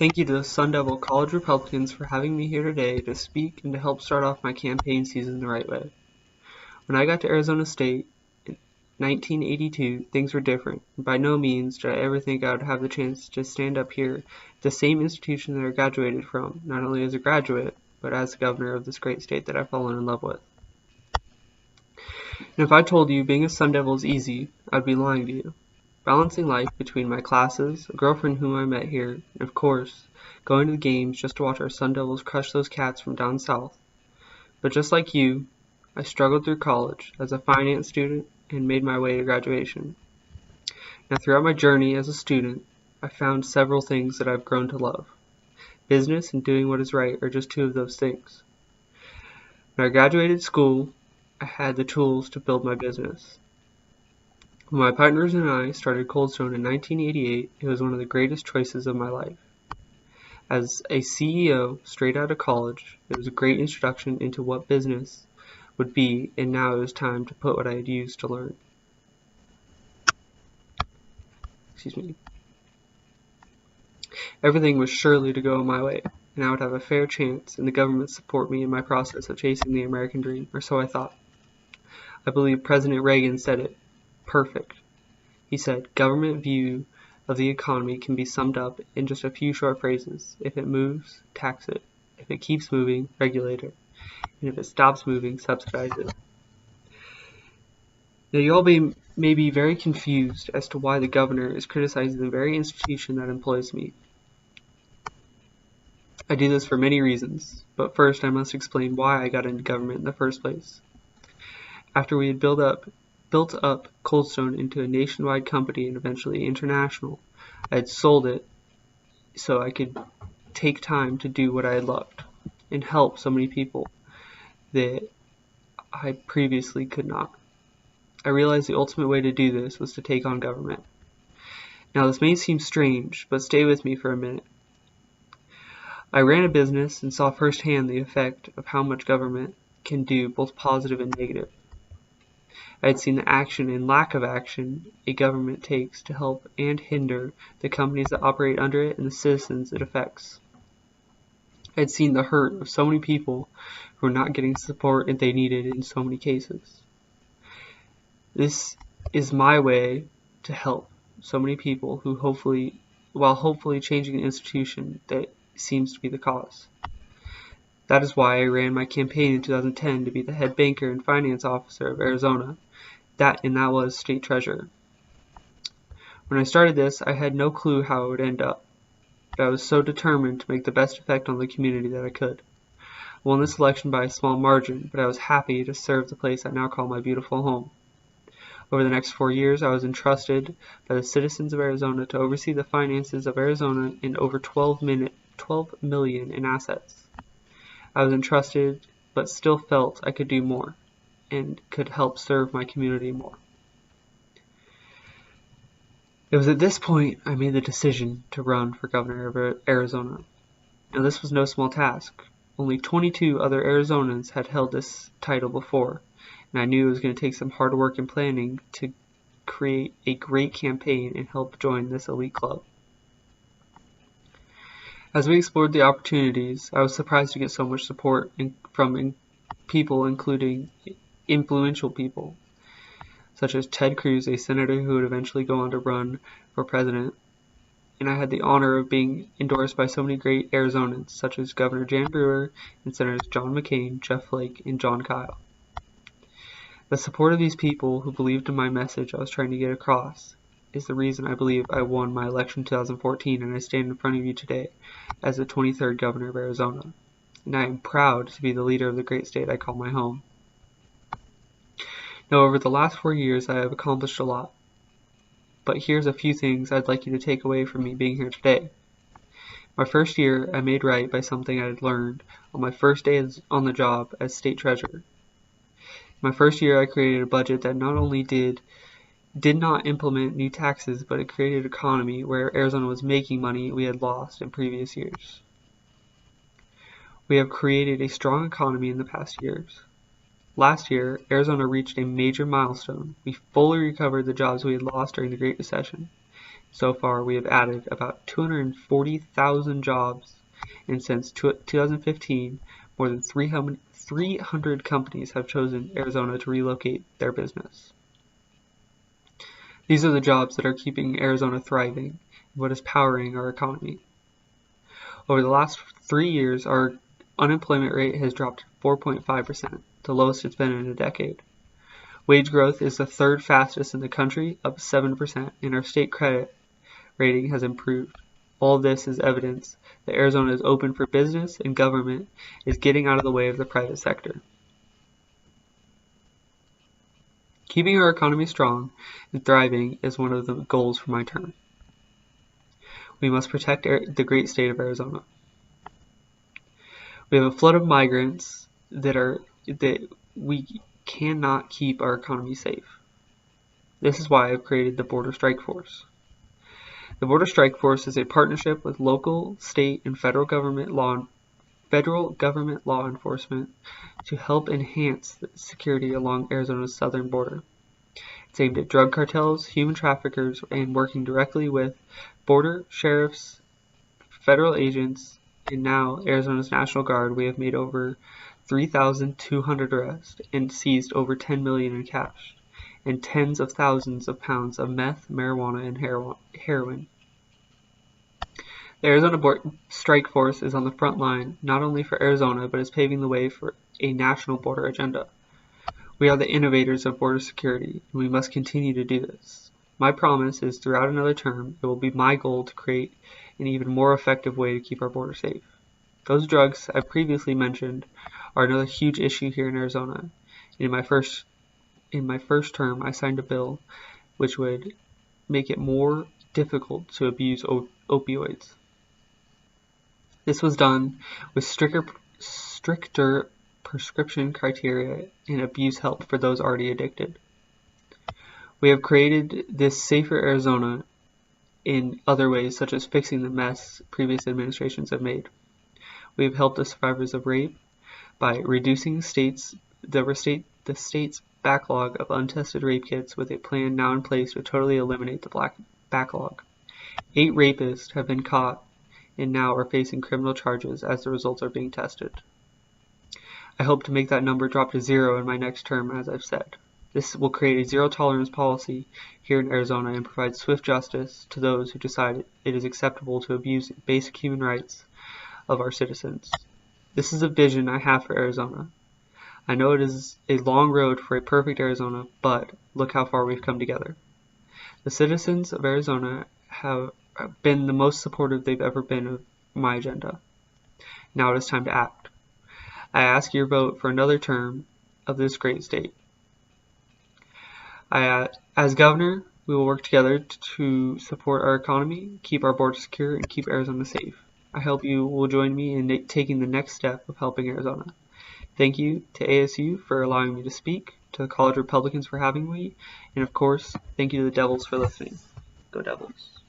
Thank you to the Sun Devil College Republicans for having me here today to speak and to help start off my campaign season the right way. When I got to Arizona State in 1982, things were different. By no means did I ever think I would have the chance to stand up here at the same institution that I graduated from, not only as a graduate, but as the governor of this great state that I've fallen in love with. And if I told you being a Sun Devil is easy, I'd be lying to you. Balancing life between my classes, a girlfriend whom I met here, and of course, going to the games just to watch our Sun Devils crush those cats from down south. But just like you, I struggled through college as a finance student and made my way to graduation. Now throughout my journey as a student, I found several things that I've grown to love. Business and doing what is right are just two of those things. When I graduated school, I had the tools to build my business. When my partners and I started Cold Stone in 1988, it was one of the greatest choices of my life. As a CEO straight out of college, it was a great introduction into what business would be, and now it was time to put what I had used to learn. Everything was surely to go my way, and I would have a fair chance, and the government support me in my process of chasing the American dream, or so I thought. I believe President Reagan said it perfect. He said, "Government view of the economy can be summed up in just a few short phrases. If it moves, tax it. If it keeps moving, regulate it. And if it stops moving, subsidize it." Now you all may be very confused as to why the governor is criticizing the very institution that employs me. I do this for many reasons, but first I must explain why I got into government in the first place. After we had built up Cold Stone into a nationwide company and eventually international, I had sold it so I could take time to do what I had loved and help so many people that I previously could not. I realized the ultimate way to do this was to take on government. Now this may seem strange, but stay with me for a minute. I ran a business and saw firsthand the effect of how much government can do, both positive and negative. I had seen the action and lack of action a government takes to help and hinder the companies that operate under it and the citizens it affects. I had seen the hurt of so many people who were not getting support that they needed in so many cases. This is my way to help so many people who while hopefully changing an institution that seems to be the cause. That is why I ran my campaign in 2010 to be the head banker and finance officer of Arizona. That was state treasurer. When I started this, I had no clue how it would end up, but I was so determined to make the best effect on the community that I could. I won this election by a small margin, but I was happy to serve the place I now call my beautiful home. Over the next 4 years, I was entrusted by the citizens of Arizona to oversee the finances of Arizona and over 12 million in assets. I was entrusted, but still felt I could do more and could help serve my community more. It was at this point I made the decision to run for governor of Arizona. Now this was no small task. Only 22 other Arizonans had held this title before, and I knew it was going to take some hard work and planning to create a great campaign and help join this elite club. As we explored the opportunities, I was surprised to get so much support from people, including influential people, such as Ted Cruz, a senator who would eventually go on to run for president, and I had the honor of being endorsed by so many great Arizonans, such as Governor Jan Brewer and Senators John McCain, Jeff Flake, and John Kyle. The support of these people who believed in my message I was trying to get across is the reason I believe I won my election in 2014 and I stand in front of you today as the 23rd governor of Arizona. And I am proud to be the leader of the great state I call my home. Now over the last 4 years I have accomplished a lot, but here's a few things I'd like you to take away from me being here today. My first year I made right by something I had learned on my first day on the job as state treasurer. My first year I created a budget that not only did not implement new taxes, but it created an economy where Arizona was making money we had lost in previous years. We have created a strong economy in the past years. Last year, Arizona reached a major milestone. We fully recovered the jobs we had lost during the Great Recession. So far, we have added about 240,000 jobs, and since 2015, more than 300 companies have chosen Arizona to relocate their business. These are the jobs that are keeping Arizona thriving, and what is powering our economy. Over the last 3 years, our unemployment rate has dropped 4.5%, the lowest it's been in a decade. Wage growth is the third fastest in the country, up 7%, and our state credit rating has improved. All this is evidence that Arizona is open for business and government is getting out of the way of the private sector. Keeping our economy strong and thriving is one of the goals for my term. We must protect the great state of Arizona. We have a flood of migrants that we cannot keep our economy safe. This is why I've created the Border Strike Force. The Border Strike Force is a partnership with local, state, and federal government law enforcement to help enhance the security along Arizona's southern border. It's aimed at drug cartels, human traffickers, and working directly with border sheriffs, federal agents, and now Arizona's National Guard. We have made over 3,200 arrests and seized over $10 million in cash and tens of thousands of pounds of meth, marijuana, and heroin. The Arizona Strike Force is on the front line not only for Arizona, but is paving the way for a national border agenda. We are the innovators of border security, and we must continue to do this. My promise is throughout another term, it will be my goal to create an even more effective way to keep our border safe. Those drugs I previously mentioned are another huge issue here in Arizona. In my first term, I signed a bill which would make it more difficult to abuse opioids. This was done with stricter prescription criteria and abuse help for those already addicted. We have created this safer Arizona in other ways, such as fixing the mess previous administrations have made. We have helped the survivors of rape by reducing the state's backlog of untested rape kits with a plan now in place to totally eliminate the backlog. 8 rapists have been caught and now are facing criminal charges as the results are being tested. I hope to make that number drop to 0 in my next term, as I've said. This will create a zero-tolerance policy here in Arizona and provide swift justice to those who decide it is acceptable to abuse basic human rights of our citizens. This is a vision I have for Arizona. I know it is a long road for a perfect Arizona, but look how far we've come together. The citizens of Arizona have been the most supportive they've ever been of my agenda. Now it is time to act. I ask your vote for another term of this great state. As governor, we will work together to support our economy, keep our border secure, and keep Arizona safe. I hope you will join me in taking the next step of helping Arizona. Thank you to ASU for allowing me to speak, to the College Republicans for having me, and of course, thank you to the Devils for listening. Go Devils.